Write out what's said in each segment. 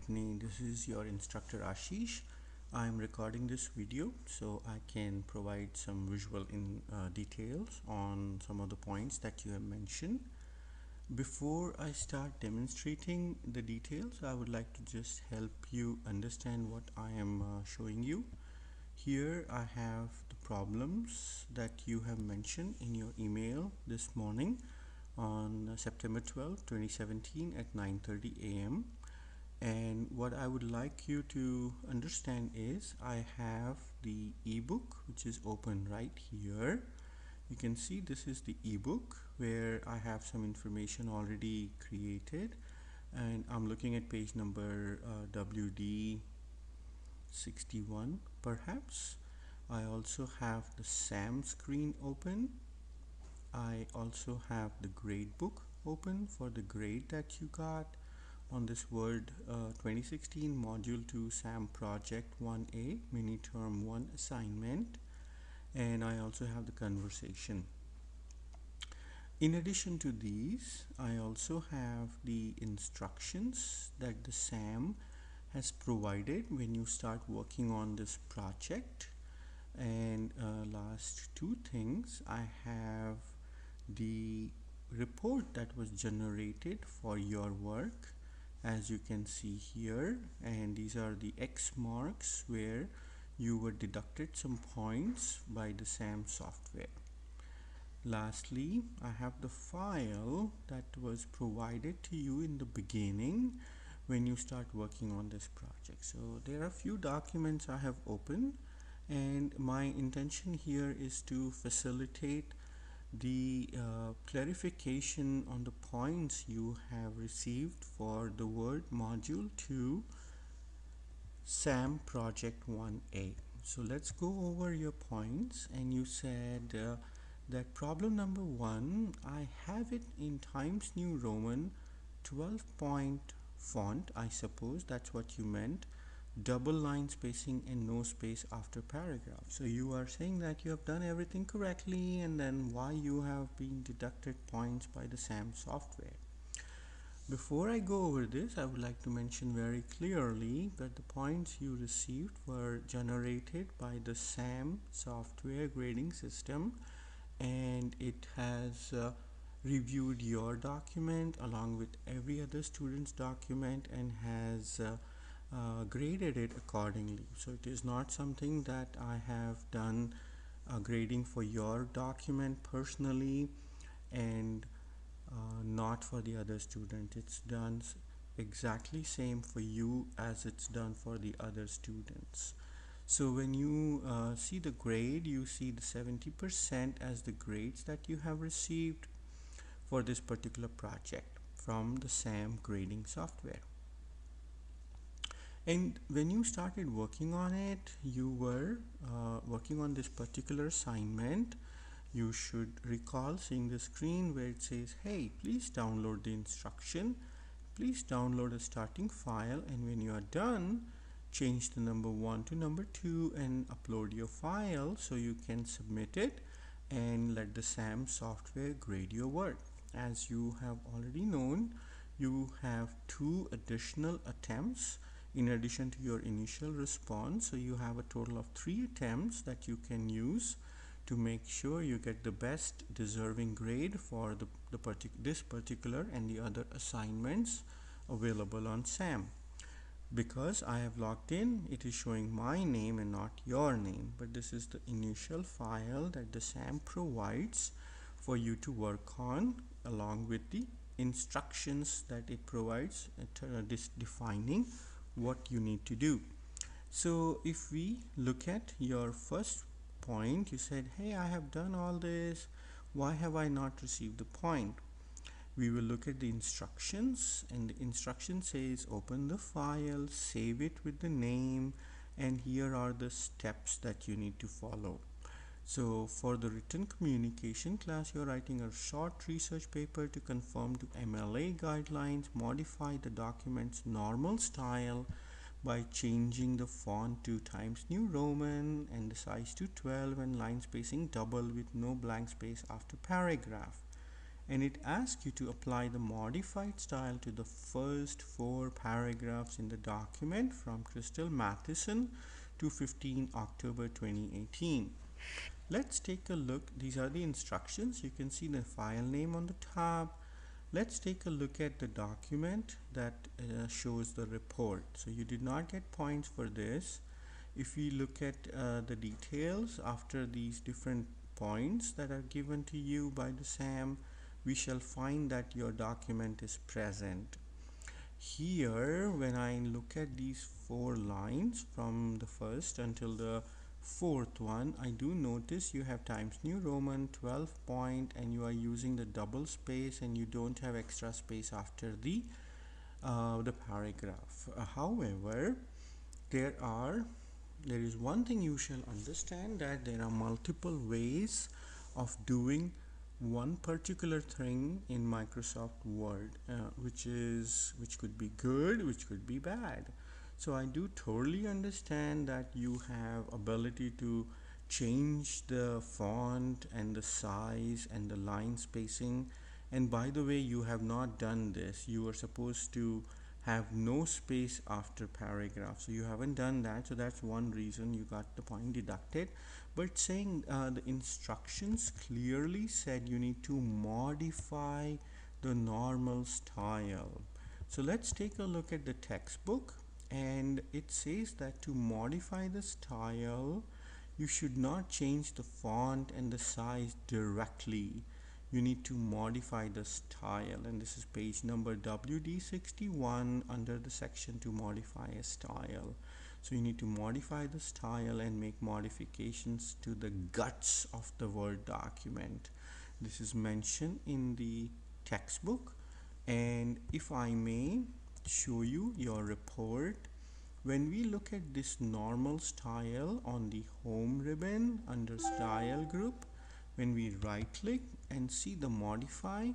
Brittany. This is your instructor Ashish. I'm recording this video so I can provide some visual details on some of the points that you have mentioned. Before I start demonstrating the details, I would like to just help you understand what I am showing you. Here I have the problems that you have mentioned in your email this morning on September 12, 2017 at 9:30 a.m. And what I would like you to understand is I have the ebook which is open right here. You can see this is the ebook where I have some information already created, and I'm looking at page number WD 61 perhaps. I also have the SAM screen open. I also have the grade book open for the grade that you got on this Word 2016 Module 2 SAM Project 1A Mini Term 1 assignment, and I also have the conversation. In addition to these, I also have the instructions that the SAM has provided when you start working on this project. And last two things, I have the report that was generated for your work, as you can see here, and these are the X marks where you were deducted some points by the SAM software. Lastly, I have the file that was provided to you in the beginning when you start working on this project. So there are a few documents I have opened, and my intention here is to facilitate the clarification on the points you have received for the Word Module 2 SAM Project 1A. So let's go over your points. And you said that problem number 1, I have it in Times New Roman 12-point font. I suppose that's what you meant. Double line spacing and no space after paragraph. So you are saying that you have done everything correctly, and then why you have been deducted points by the SAM software. Before I go over this, I would like to mention very clearly that the points you received were generated by the SAM software grading system, and it has reviewed your document along with every other student's document and has graded it accordingly. So it is not something that I have done grading for your document personally and not for the other student. It's done exactly same for you as it's done for the other students. So when you see the grade, you see the 70% as the grades that you have received for this particular project from the SAM grading software. And when you started working on it, you were working on this particular assignment. You should recall seeing the screen where it says, hey, please download the instruction. Please download a starting file, and when you are done, change the number 1 to number 2 and upload your file so you can submit it and let the SAM software grade your work. As you have already known, you have 2 additional attempts in addition to your initial response. So you have a total of 3 attempts that you can use to make sure you get the best deserving grade for this particular and the other assignments available on SAM. Because I have logged in, it is showing my name and not your name, but this is the initial file that the SAM provides for you to work on, along with the instructions that it provides defining what you need to do. So if we look at your first point, you said, hey, I have done all this, why have I not received the point? We will look at the instructions, and the instruction says open the file, save it with the name, and here are the steps that you need to follow. So for the written communication class, you're writing a short research paper to conform to MLA guidelines, modify the document's normal style by changing the font to Times New Roman and the size to 12 and line spacing double with no blank space after paragraph. and it asks you to apply the modified style to the first 4 paragraphs in the document from Crystal Matheson to 15 October 2018. Let's take a look. These are the instructions. You can see the file name on the top. Let's take a look at the document that shows the report. So you did not get points for this. If we look at the details after these different points that are given to you by the SAM, we shall find that your document is present. Here, when I look at these 4 lines from the first until the fourth one, I do notice you have Times New Roman 12 point, and you are using the double space, and you don't have extra space after the paragraph. However, there is one thing you shall understand, that there are multiple ways of doing one particular thing in Microsoft Word, which could be good, which could be bad. So I do totally understand that you have ability to change the font and the size and the line spacing. And by the way, you have not done this. You are supposed to have no space after paragraph, so you haven't done that, so that's one reason you got the point deducted. But saying the instructions clearly said you need to modify the normal style. So let's take a look at the textbook, and it says that to modify the style, you should not change the font and the size directly. You need to modify the style, and this is page number WD61 under the section to modify a style. So you need to modify the style and make modifications to the guts of the Word document. This is mentioned in the textbook, and if I may show you your report, when we look at this normal style on the home ribbon under style group, when we right click and see the modify,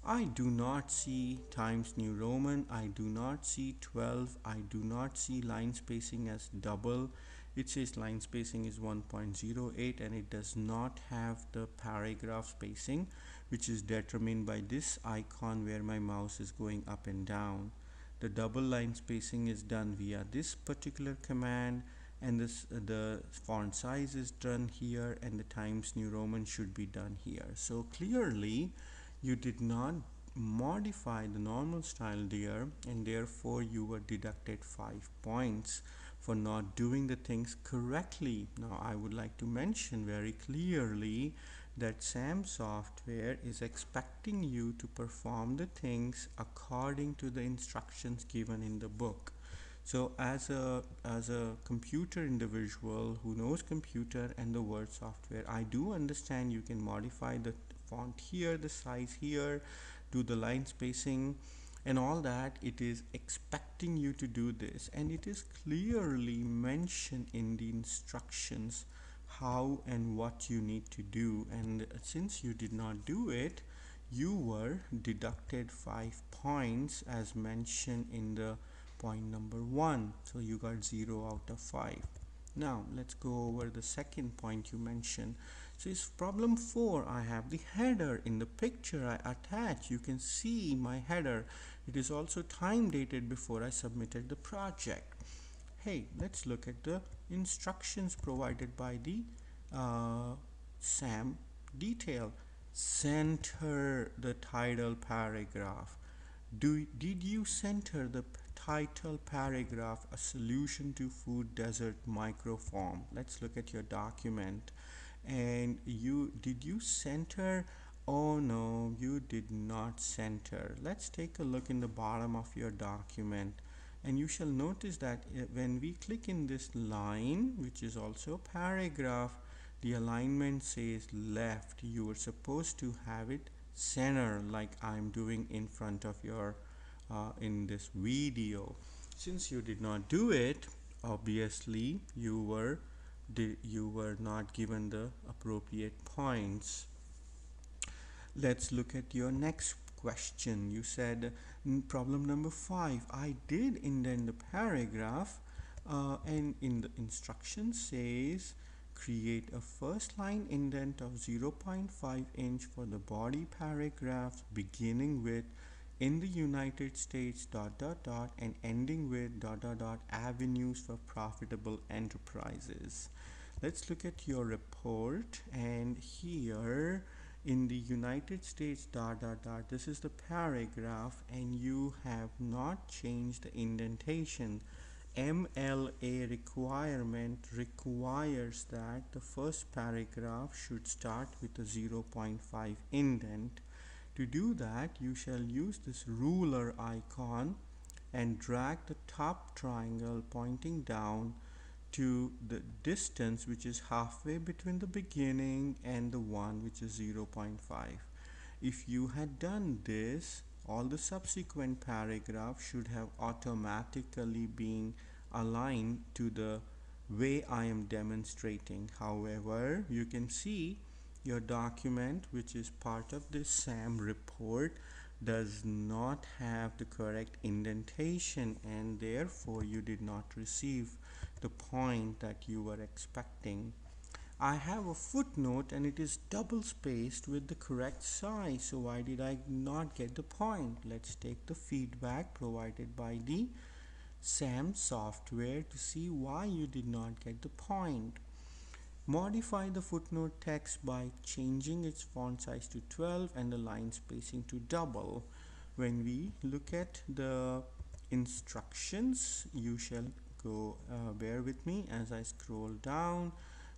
I do not see Times New Roman, I do not see 12, I do not see line spacing as double. It says line spacing is 1.08, and it does not have the paragraph spacing, which is determined by this icon where my mouse is going up and down. The double line spacing is done via this particular command, and the font size is done here, and the Times New Roman should be done here. So clearly you did not modify the normal style there, and therefore you were deducted 5 points for not doing the things correctly. Now I would like to mention very clearly that SAM software is expecting you to perform the things according to the instructions given in the book. So as a computer individual who knows computer and the Word software, I do understand you can modify the font here, the size here, do the line spacing and all that. It is expecting you to do this, and it is clearly mentioned in the instructions how and what you need to do, and since you did not do it, you were deducted 5 points as mentioned in the point number 1. So you got 0 out of 5. Now let's go over the second point you mentioned. So it's problem 4. I have the header in the picture I attach. You can see my header. It is also time dated before I submitted the project. Hey, let's look at the instructions provided by the SAM detail. Center the title paragraph. Did you center the title paragraph a solution to food desert microform? Let's look at your document. And did you center? Oh no, you did not center. Let's take a look in the bottom of your document, and you shall notice that when we click in this line, which is also a paragraph, the alignment says left. You were supposed to have it center like I'm doing in front of your in this video. Since you did not do it, obviously you were not given the appropriate points. Let's look at your next question. You said problem number 5, I did indent the paragraph, and in the instruction says create a first line indent of 0.5 inch for the body paragraph beginning with in the United States dot dot dot and ending with dot dot dot avenues for profitable enterprises. Let's look at your report, and here in the United States dot dot dot, this is the paragraph, and you have not changed the indentation. MLA requirement requires that the first paragraph should start with a 0.5 indent. To do that, you shall use this ruler icon and drag the top triangle pointing down to the distance which is halfway between the beginning and the one which is 0.5. If you had done this, all the subsequent paragraphs should have automatically been aligned to the way I am demonstrating. However, you can see your document, which is part of this SAM report, does not have the correct indentation, and therefore you did not receive the point that you were expecting. I have a footnote and it is double spaced with the correct size, so why did I not get the point? Let's take the feedback provided by the SAM software to see why you did not get the point. Modify the footnote text by changing its font size to 12 and the line spacing to double. When we look at the instructions, you shall go bear with me as I scroll down.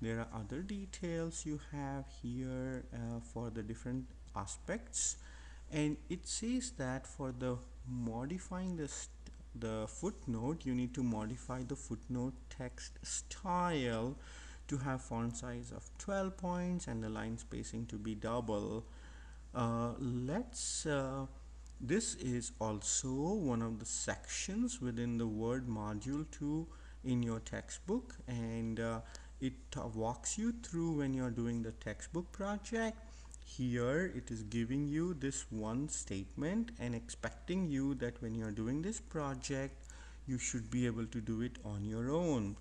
There are other details you have here for the different aspects, and it says that for the modifying the footnote, you need to modify the footnote text style to have font size of 12 points and the line spacing to be double. This is also one of the sections within the Word module 2 in your textbook, and it walks you through when you're doing the textbook project. Here it is giving you this one statement and expecting you that when you're doing this project, you should be able to do it on your own.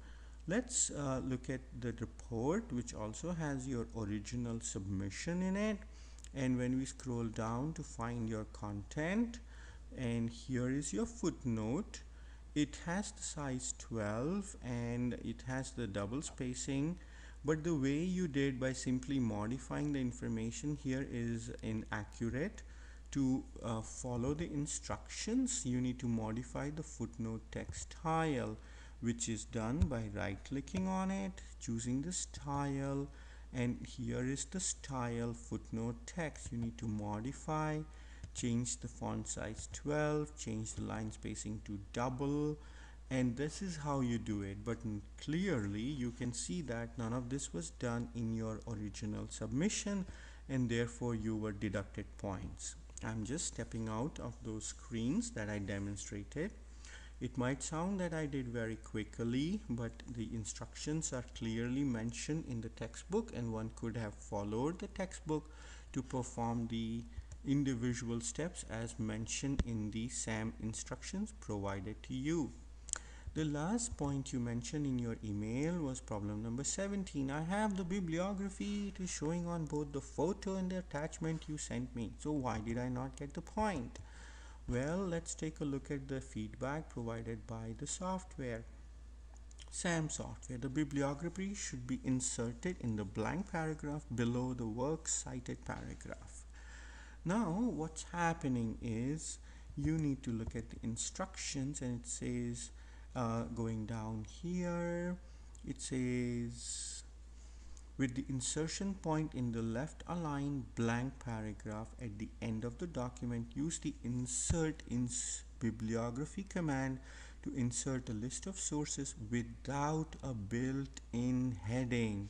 Let's look at the report, which also has your original submission in it. And when we scroll down to find your content, and here is your footnote, it has the size 12 and it has the double spacing, but the way you did by simply modifying the information here is inaccurate. To follow the instructions, you need to modify the footnote text style, which is done by right clicking on it, choosing the style, and here is the style footnote text. You need to modify, change the font size 12, change the line spacing to double, and this is how you do it. But clearly you can see that none of this was done in your original submission, and therefore you were deducted points. I'm just stepping out of those screens that I demonstrated. It might sound that I did very quickly, but the instructions are clearly mentioned in the textbook, and one could have followed the textbook to perform the individual steps as mentioned in the SAM instructions provided to you. The last point you mentioned in your email was problem number 17. I have the bibliography. It is showing on both the photo and the attachment you sent me. So why did I not get the point? Well, let's take a look at the feedback provided by the software. SAM software. The bibliography should be inserted in the blank paragraph below the works cited paragraph. Now, what's happening is you need to look at the instructions, and it says going down here, it says with the insertion point in the left align blank paragraph at the end of the document, use the insert in bibliography command to insert a list of sources without a built-in heading.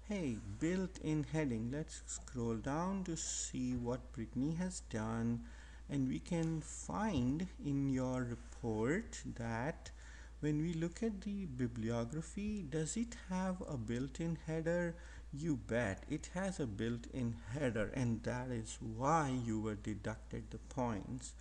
Hey, built-in heading. Let's scroll down to see what Brittany has done, and we can find in your report that when we look at the bibliography, does it have a built-in header? You bet it has a built-in header, and that is why you were deducted the points.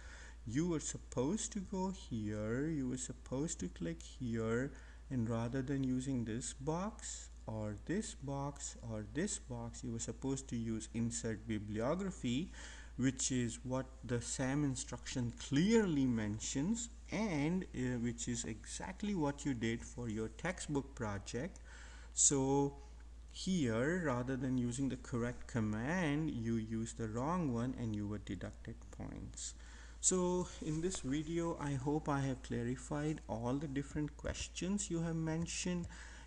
You were supposed to go here, you were supposed to click here, and rather than using this box, or this box or this box, you were supposed to use insert bibliography, which is what the SAM instruction clearly mentions, and which is exactly what you did for your textbook project. So here, rather than using the correct command, you used the wrong one and you were deducted points. So in this video, I hope I have clarified all the different questions you have mentioned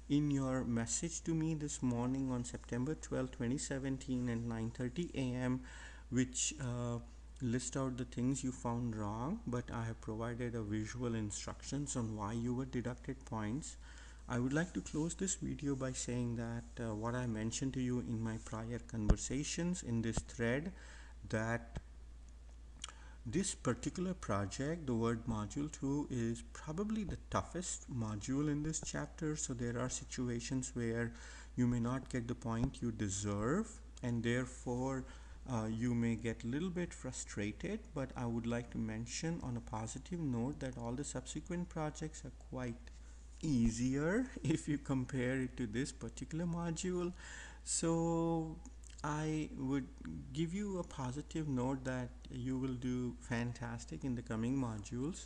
in your message to me this morning on September 12, 2017 at 9:30 a.m., which list out the things you found wrong, but I have provided a visual instructions on why you were deducted points. I would like to close this video by saying that what I mentioned to you in my prior conversations in this thread, that this particular project, the word module 2, is probably the toughest module in this chapter. So there are situations where you may not get the point you deserve, and therefore you may get a little bit frustrated. But I would like to mention on a positive note that all the subsequent projects are quite easier if you compare it to this particular module. So I would give you a positive note that you will do fantastic in the coming modules,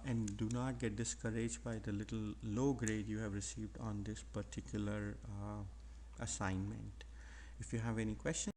and do not get discouraged by the little low grade you have received on this particular assignment. If you have any questions,